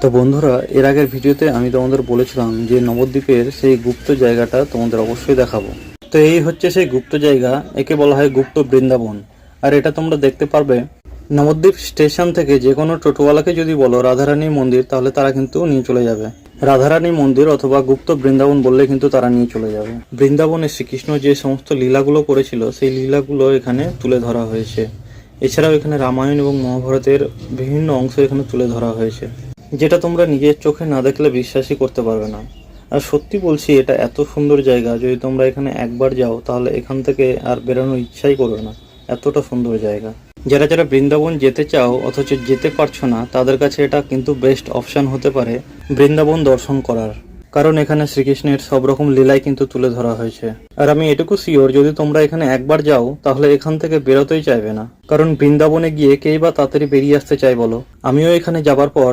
তো বন্ধুরা, এর আগের ভিডিওতে আমি তোমাদের বলেছিলাম যে নবদ্বীপের সেই গুপ্ত জায়গাটা তোমাদের অবশ্যই দেখাবো। তো এই হচ্ছে সেই গুপ্ত জায়গা, একে বলা হয় গুপ্ত বৃন্দাবন। আর এটা তোমরা দেখতে পারবে নবদ্বীপ স্টেশন থেকে। যে কোনো টোটোওয়ালাকে যদি বলো রাধারানী মন্দির, তাহলে তারা কিন্তু নিয়ে চলে যাবে রাধারানী মন্দির অথবা গুপ্ত বৃন্দাবন বললে কিন্তু তারা নিয়ে চলে যাবে। বৃন্দাবনে শ্রীকৃষ্ণ যে সমস্ত লীলাগুলো করেছিল সেই লীলাগুলো এখানে তুলে ধরা হয়েছে। এছাড়াও এখানে রামায়ণ এবং মহাভারতের বিভিন্ন অংশ এখানে তুলে ধরা হয়েছে, যেটা তোমরা নিজের চোখে না দেখলে বিশ্বাসই করতে পারবে না। আর সত্যি বলছি, এটা এত সুন্দর জায়গা, যদি তোমরা এখানে একবার যাও তাহলে এখান থেকে আর বেরোনোর ইচ্ছাই করবে না, এতটা সুন্দর জায়গা। যারা যারা বৃন্দাবন যেতে চাও অথচ যেতে পারছো না, তাদের কাছে এটা কিন্তু বেস্ট অপশন হতে পারে বৃন্দাবন দর্শন করার। কারণ এখানে শ্রীকৃষ্ণের সব রকম লীলাই কিন্তু তুলে ধরা হয়েছে। আর আমি এটুকু শিওর, যদি তোমরা এখানে একবার যাও তাহলে এখান থেকে বেরোতেই চাইবে না। কারণ বৃন্দাবনে গিয়ে কেই বা তাড়াতাড়ি বেরিয়ে আসতে চাই বলো। আমিও এখানে যাবার পর